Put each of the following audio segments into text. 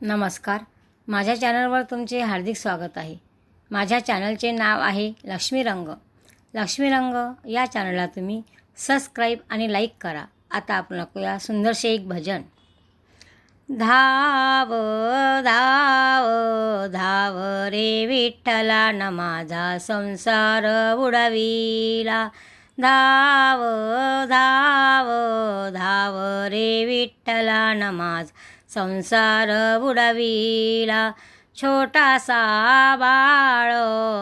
नमस्कार. माझ्या चॅनलवर तुमचे हार्दिक स्वागत आहे. माझ्या चॅनलचे नाव आहे लक्ष्मी रंग. लक्ष्मी रंग या चॅनलला तुम्ही सबस्क्राईब आणि लाईक करा. आता आपण ऐकूया सुंदरसे एक भजन. धाव धाव धाव रे विठ्ठला न माझा संसार उडविला. धाव धाव धाव रे विठ्ठला न माझा संसार बुडविला. छोटासा बाळ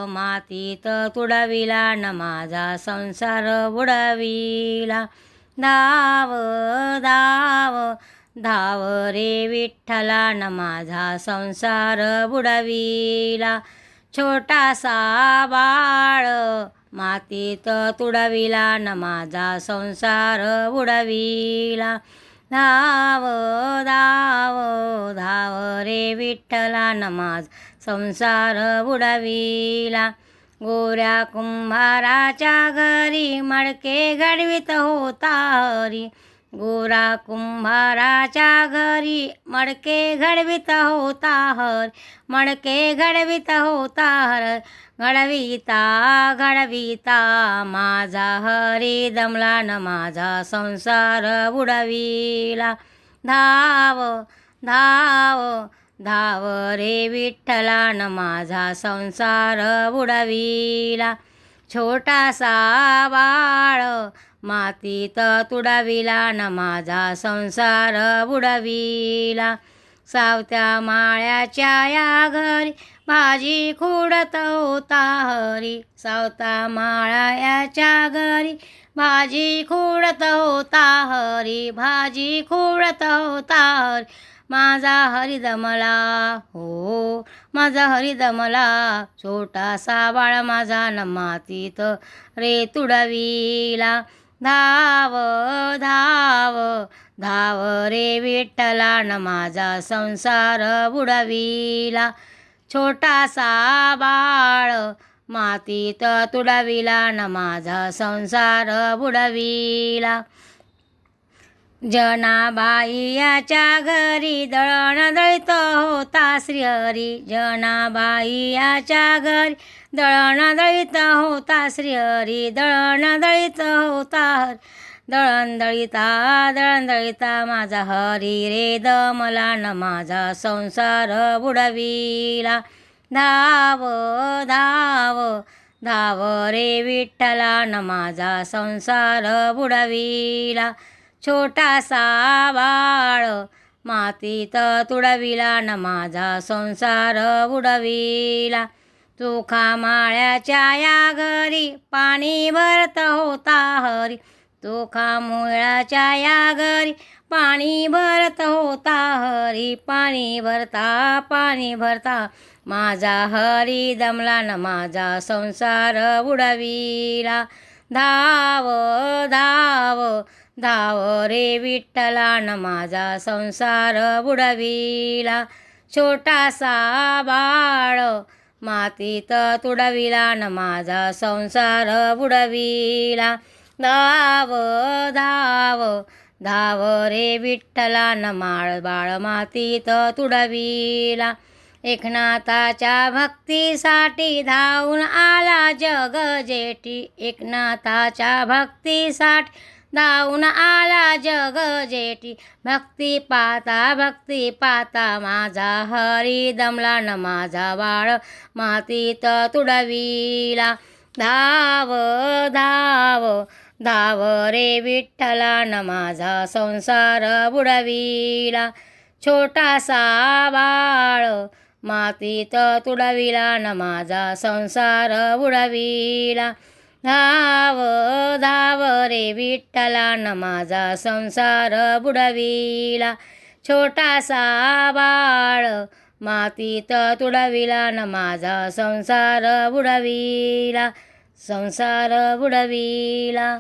मातीत तुडविला न माझा संसार बुडविला. धाव धाव धाव रे विठ्ठला न माझा संसार बुडविला. छोटासा बाळ मातीत तुडविला न माझा संसार बुडविला. धाव धाव धाव रे विठ्ठला न माझा संसार बुडविला. गोऱ्या कुंभाराच्या घरी मडके घडवीत होता हरी. गोरा कुंभाराच्या घरी मडके घडवीत होता हर. मडके घडवीत होता हर. घडविता घडविता माझा हरी दमला न माझा संसार बुडविला. धाव धाव धाव रे विठ्ठला न माझा संसार बुडविला. छोटासा बाळ मातीत तुडविला न माझा संसार बुडविला. सावत्या माळ्याच्या या घरी भाजी खुडत होता हरी. सावता माळ्याच्या घरी भाजी खुडत होता हरी. भाजी खुडत होता हरी. माझा हरी दमला हो माझा हरी दमला. छोटासा बाळ माझा न मातीत रे तुडविला. धाव धाव धाव रे विठ्ठला न माझा संसार बुडविला. छोटासा बाळ मातीत तुडविला न माझा संसार बुडविला. जनाबाईयाच्या घरी दळण दळीत होता श्रीहरी. जनाबाईयाच्या घरी दळण दळीत होता श्रीहरी. दळण दळीत होता हरी. दळण दळीता माझा हरी रे दमला न माझा संसार बुडविला. धाव धाव धाव रे विठ्ठला न माझा संसार बुडविला. छोटासा बाळ मातीत तुडविला न माझा संसार बुडविला. चोखा माळ्याच्या या घरी पाणी भरत होता हरी. चोखा मुळाच्या या घरी पाणी भरत होता हरी. पाणी भरता माझा हरी दमला न माझा संसार बुडविला. धाव धाव धाव रे विठ्ठला न माझा संसार बुडविला. छोटासा बाळ मातीत तुडविला न माझा संसार बुडविला. धाव धाव धाव रे विठ्ठला न बाळ मातीत तुडविला. एकनाथाच्या भक्तीसाठी धावून आला जग जेठी. एकनाथाच्या भक्तीसाठी धावून आला जग जेठी. भक्ती पाता माझा हरी दमला न माझा बाळ मातीत तुडविला. धाव धाव धाव रे विठ्ठला न माझा संसार बुडविला. छोटासा बाळ मातीत तुडविला न माझा संसार बुडविला. धाव धाव रे विठ्ठला न माझा संसार बुडविला. छोटासा बाळ मातीत तुडविला न माझा संसार बुडविला. संसार बुडविला.